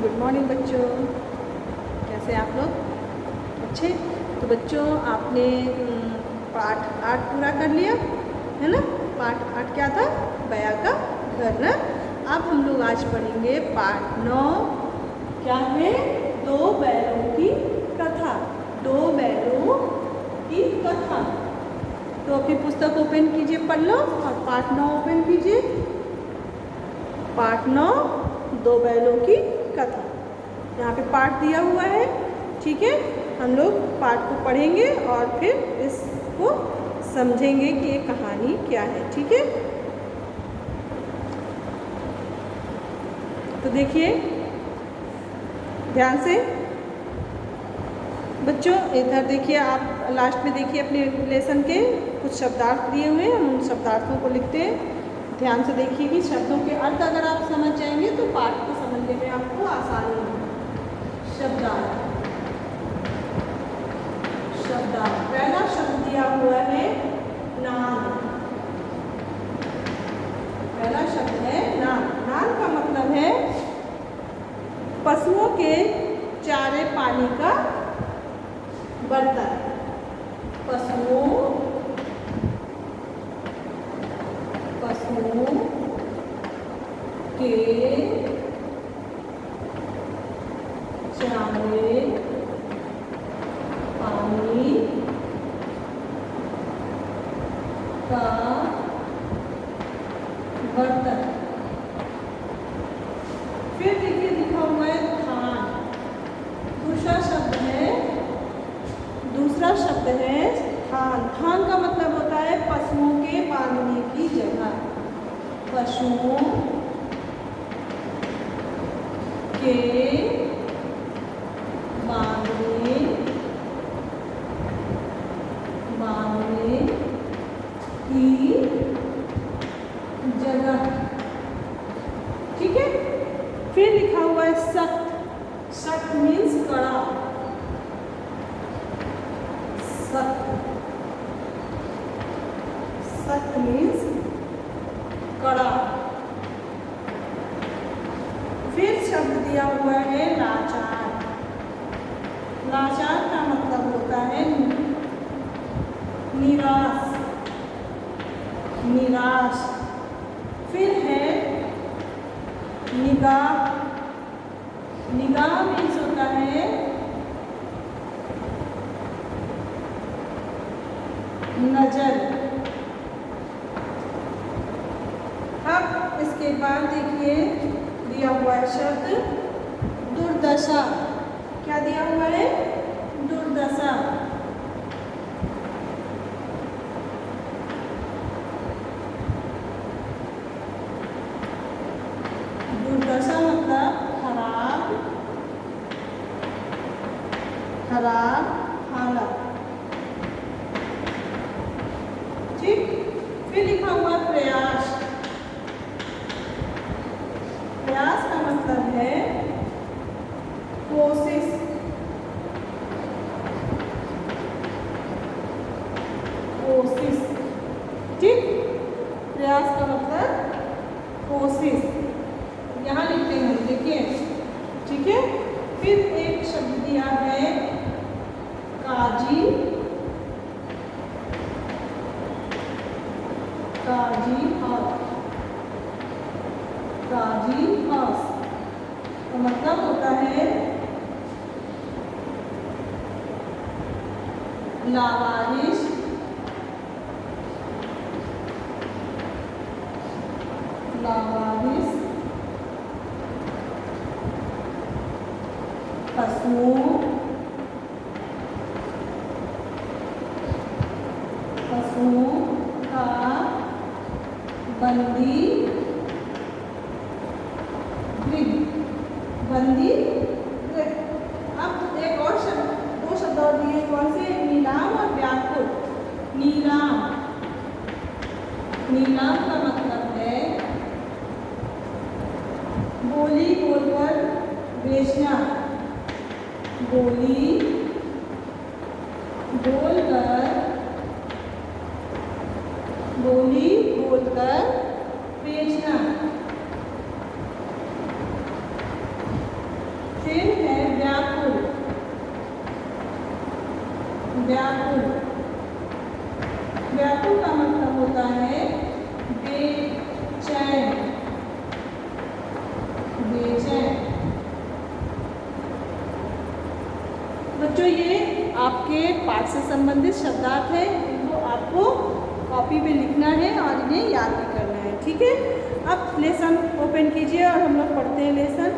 Good morning बच्चों, कैसे आप लोग? अच्छे। तो बच्चों आपने पाठ 8 पूरा कर लिया है ना। पाठ 8 क्या था? बया का घर ना। अब हम लोग आज पढ़ेंगे पाठ 9। क्या है? 2 बैलों की कथा। 2 बैलों की कथा। तो अपनी पुस्तक ओपन कीजिए, पढ़ लो और पाठ 9 ओपन कीजिए। पाठ 9 2 बैलों की कथा। यहाँ पे पाठ दिया हुआ है, ठीक है। हम लोग पाठ को पढ़ेंगे और फिर इसको समझेंगे कि ये कहानी क्या है, ठीक है। तो देखिए ध्यान से बच्चों, इधर देखिए, आप लास्ट में देखिए अपने लेसन के कुछ शब्दार्थ दिए हुए हैं। हम उन शब्दार्थों को लिखते हैं। ध्यान से देखिए कि शब्दों के अर्थ अगर आप समझ जाएंगे तो पाठ को समझने में आपको आसानी होगी। शब्दार्थ। शब्दार्थ पहला शब्द दिया हुआ है नान। पहला शब्द है नान। नान का मतलब है पशुओं के चारे पानी का बर्तन। पशुओं के चारे पानी का बर्तन। फिर देखिए लिखा हुआ है थान। दूसरा शब्द है थान। थान का मतलब होता है पशुओं के बांधने की जगह। पशुओं के बांधने की जगह, ठीक है। फिर लिखा हुआ है सख्त। सख्त मीन्स कड़ा। सख्त मीन्स कड़ा। फिर शब्द दिया हुआ है लाचार। लाचार का मतलब होता है निराश। निराश। फिर है निगाह। निगाह मीन्स होता है नजर। अब इसके बाद देखिए दिया हुआ है शब्द दुर्दशा। क्या दिया हुआ है? दुर्दशा। दुर्दशा मतलब खराब हालत, ठीक। फिर लिखा हुआ प्रयास। प्रयास का मतलब है कोशिश। कोशिश, ठीक। प्रयास का मतलब कोशिश। यहाँ लिखते हैं, देखिए, ठीक है। फिर एक शब्द दिया है काजी। काजी हाउस। काजी हाउस का मतलब होता है लावारिश। लावारिश पशुओं का बंदी गृह। बंदी गृह। अब एक और शब्द, 2 शब्द और दिए। कौन से? नीलाम और व्याकुल। नीलाम। नीलाम का मतलब है बोली बोलकर बेचना। बोली बोलकर बेचना। फिर है व्याकुल। व्याकुल, व्याकुल का मतलब होता है बेचैन। बेचैन। बच्चों ये आपके पाठ से संबंधित शब्दार्थ है, इनको आपको कॉपी पे लिखना है और इन्हें याद भी करना है, ठीक है। अब लेसन ओपन कीजिए और हम लोग पढ़ते हैं लेसन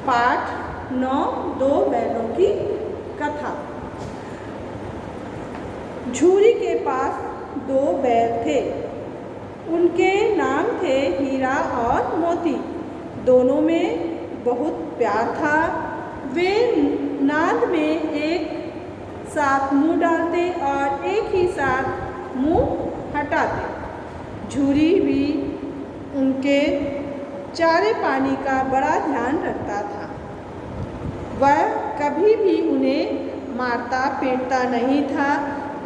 पाठ 9, 2 बैलों की कथा। झूरी के पास 2 बैल थे, उनके नाम थे हीरा और मोती। दोनों में बहुत प्यार था। वे नाद में एक साथ मुंह डालते और एक ही साथ मुंह हटाते। झूरी भी उनके चारे पानी का बड़ा ध्यान रखता था। वह कभी भी उन्हें मारता पीटता नहीं था।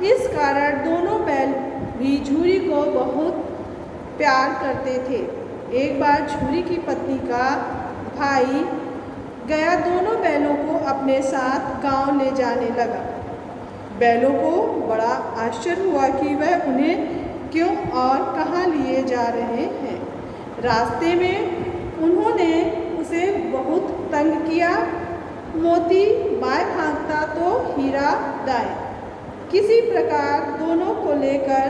इस कारण दोनों बैल भी झूरी को बहुत प्यार करते थे। एक बार झूरी की पत्नी का भाई गया दोनों बैलों को अपने साथ गांव ले जाने लगा। बैलों को बड़ा आश्चर्य हुआ कि वह उन्हें क्यों और कहाँ लिए जा रहे हैं। रास्ते में उन्होंने उसे बहुत तंग किया। मोती बाएं भागता तो हीरा दाएं। किसी प्रकार दोनों को लेकर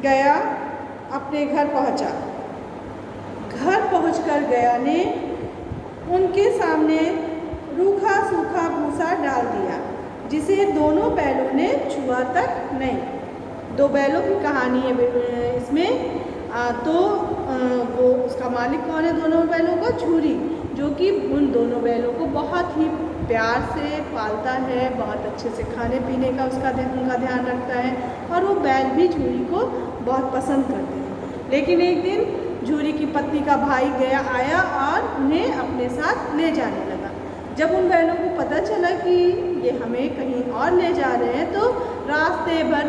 गया अपने घर पहुंचा। घर पहुंचकर गया ने उनके सामने रूखा सूखा भूसा डाल दिया, जिसे दोनों बैलों ने छुआ तक नहीं। 2 बैलों की कहानी है इसमें। वो उसका मालिक कौन है दोनों बैलों का? झूरी, जो कि उन दोनों बैलों को बहुत ही प्यार से पालता है, बहुत अच्छे से खाने पीने का उनका ध्यान रखता है और वो बैल भी झूरी को बहुत पसंद करते हैं। लेकिन एक दिन झूरी की पत्नी का भाई आया और उन्हें अपने साथ ले जाने लगा। जब उन बैलों को पता चला कि ये हमें कहीं और ले जा रहे हैं, तो रास्ते भर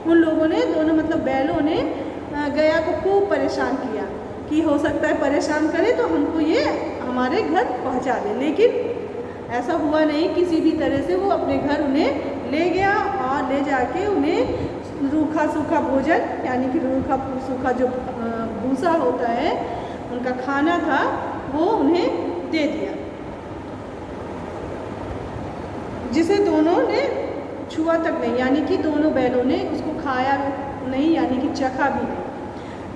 उन लोगों ने दोनों मतलब बैलों ने गया को खूब परेशान किया कि हो सकता है परेशान करे तो हमको ये हमारे घर पहुंचा दे। लेकिन ऐसा हुआ नहीं, किसी भी तरह से वो अपने घर उन्हें ले गया और ले जाके उन्हें रूखा सूखा भोजन यानी कि रूखा सूखा जो भूसा होता है उनका खाना था वो उन्हें दे दिया, जिसे दोनों ने छुआ तक नहीं, यानी कि दोनों बैलों ने उसको खाया नहीं, यानी कि चखा भी नहीं।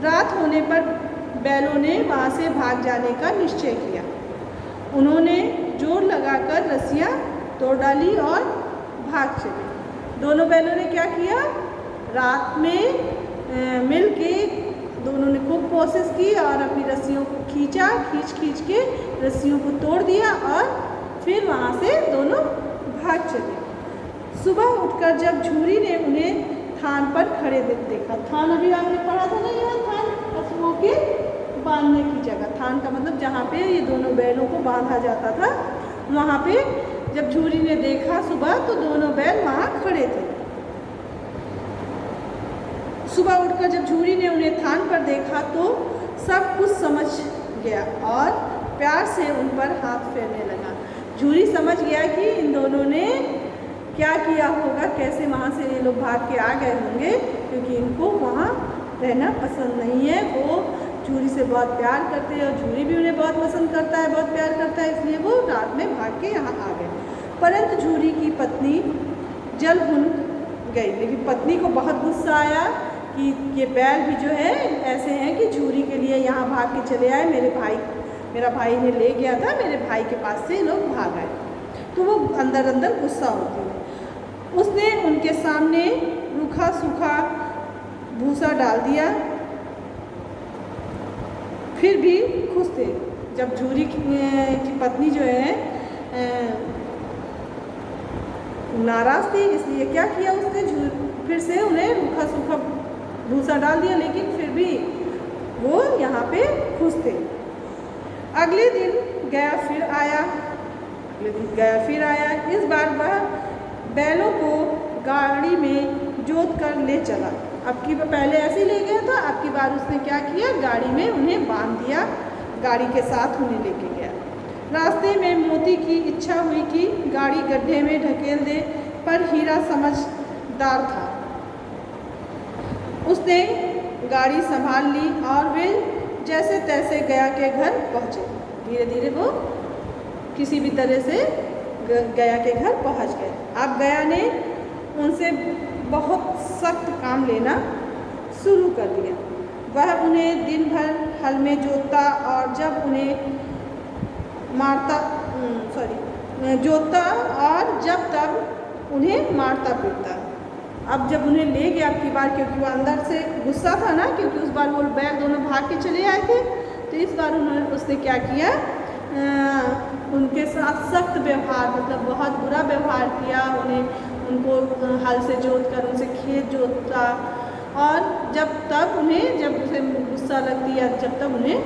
रात होने पर बैलों ने वहाँ से भाग जाने का निश्चय किया। उन्होंने जोर लगाकर रस्सियाँ तोड़ डाली और भाग चले। दोनों बैलों ने क्या किया? रात में मिल के दोनों ने खूब कोशिश की और अपनी रस्सियों को खींच के रस्सियों को तोड़ दिया और फिर वहाँ से दोनों भाग चले। सुबह उठकर जब झूरी ने उन्हें थान पर खड़े देखा, थान अभी आपने पढ़ा था ना, यहाँ थान पशुओं के बांधने की जगह। थान का मतलब जहाँ पे ये दोनों बैलों को बांधा जाता था, वहाँ पे जब झूरी ने देखा सुबह तो दोनों बैल वहाँ खड़े थे। सुबह उठकर जब झूरी ने उन्हें थान पर देखा तो सब कुछ समझ गया और प्यार से उन पर हाथ फेरने लगा। झूरी समझ गया कि इन दोनों ने क्या किया होगा, कैसे वहाँ से ये लोग भाग के आ गए होंगे, क्योंकि इनको वहाँ रहना पसंद नहीं है। वो झूरी से बहुत प्यार करते हैं और झूरी भी उन्हें बहुत पसंद करता है, बहुत प्यार करता है, इसलिए वो रात में भाग के यहाँ आ गए। परंतु झूरी की पत्नी जल भुन गई, लेकिन पत्नी को बहुत गुस्सा आया कि ये बैल भी जो है ऐसे हैं कि झूरी के लिए यहाँ भाग के चले आए, मेरा भाई ने ले गया था, मेरे भाई के पास से लोग भाग आए। तो वो अंदर अंदर गुस्सा होती है। उसने उनके सामने रूखा सूखा भूसा डाल दिया। फिर भी खुश थे। जब झूरी की पत्नी जो है नाराज़ थी, इसलिए क्या किया उसने, फिर से उन्हें रूखा सूखा भूसा डाल दिया, लेकिन फिर भी वो यहाँ पे खुश थे। अगले दिन गया फिर आया। इस बार वह बैलों को गाड़ी में जोत कर ले चला। अब की पहले ऐसे ही ले गया था, अब की बार उसने क्या किया, गाड़ी में उन्हें बांध दिया। गाड़ी के साथ उन्हें लेके गया। रास्ते में मोती की इच्छा हुई कि गाड़ी गड्ढे में ढकेल दे, पर हीरा समझदार था। उसने गाड़ी संभाल ली और वे जैसे तैसे गया के घर पहुँचे। धीरे धीरे वो किसी भी तरह से गया के घर पहुँच गए। अब गया ने उनसे बहुत सख्त काम लेना शुरू कर दिया। वह उन्हें दिन भर हल में जोतता और जब उन्हें जोतता और जब तब उन्हें मारता पीटता। अब जब उन्हें ले गया अब की बार, क्योंकि वो अंदर से गुस्सा था ना, क्योंकि उस बार वो बैल दोनों भाग के चले आए थे, तो इस बार उसने क्या किया, उनके साथ सख्त व्यवहार, मतलब बहुत बुरा व्यवहार किया। उनको हल से जोत कर उनसे खेत जोतता और जब उसे गुस्सा लगती या जब तक उन्हें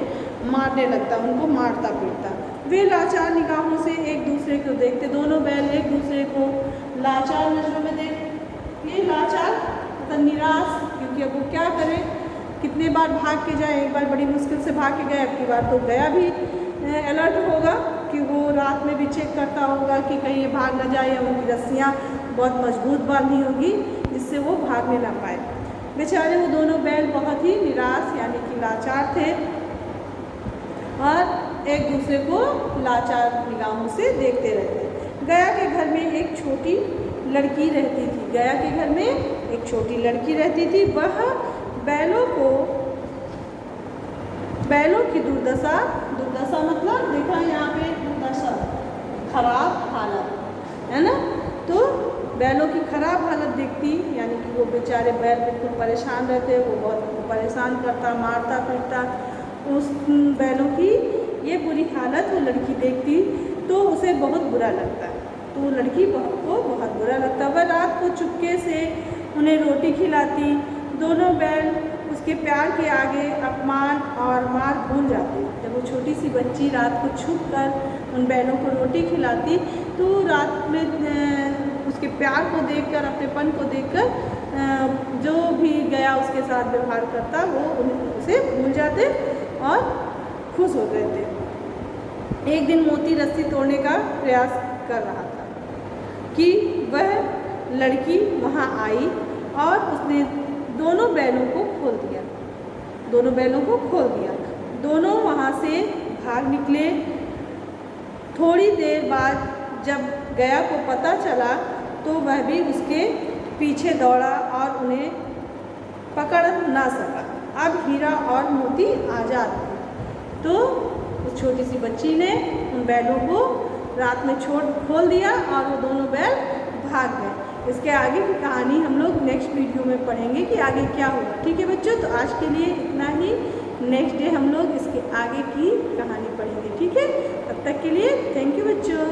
मारने लगता, उनको मारता पीटता। वे लाचार निगाहों से एक दूसरे को देखते। दोनों बैल एक दूसरे को लाचार नजरों में देखते, लाचार मतलब निराश, क्योंकि अब वो क्या करें, कितने बार भाग के जाए। एक बार बड़ी मुश्किल से भाग के गए, अब की बार तो गया भी अलर्ट होगा कि वो रात में भी चेक करता होगा कि कहीं ये भाग न जाए, या उनकी रस्सियाँ बहुत मजबूत बांधी होगी जिससे वो भागने ना पाए। बेचारे वो दोनों बैल बहुत ही निराश यानी कि लाचार थे और एक दूसरे को लाचार निगाहों से देखते रहते। गया के घर में एक छोटी लड़की रहती थी। गया के घर में एक छोटी लड़की रहती थी। वह बैलों की दुर्दशा मतलब देखा यहाँ पे दुर्दशा, खराब हालत है ना, तो बैलों की खराब हालत देखती, यानी कि वो बेचारे बैल बिल्कुल परेशान रहते, वो बहुत परेशान करता, मारता पीटता। उस बैलों की ये बुरी हालत वो लड़की देखती तो उसे बहुत बुरा लगता, तो वो लड़की को बहुत बुरा लगता। वह रात को चुपके से उन्हें रोटी खिलाती। दोनों बैल उसके प्यार के आगे अपमान और मार भूल जाते। जब वो छोटी सी बच्ची रात को छुप कर उन बैलों को रोटी खिलाती तो रात में उसके प्यार को देखकर, अपनेपन को देखकर जो भी गया उसके साथ व्यवहार करता वो उसे भूल जाते और खुश हो गए थे। एक दिन मोती रस्सी तोड़ने का प्रयास कर रहा था कि वह लड़की वहाँ आई और उसने दोनों बैलों को खोल दिया। दोनों वहाँ से भाग निकले। थोड़ी देर बाद जब गया को पता चला तो वह भी उसके पीछे दौड़ा और उन्हें पकड़ ना सका। अब हीरा और मोती आज़ाद थे, तो उस छोटी सी बच्ची ने उन बैलों को रात में खोल दिया और वो दोनों बैल भाग गए। इसके आगे की कहानी हम लोग नेक्स्ट वीडियो में पढ़ेंगे कि आगे क्या होगा। ठीक है बच्चों, तो आज के लिए इतना ही। नेक्स्ट डे हम लोग इसके आगे की कहानी पढ़ेंगे। ठीक है, तब तक के लिए थैंक यू बच्चों।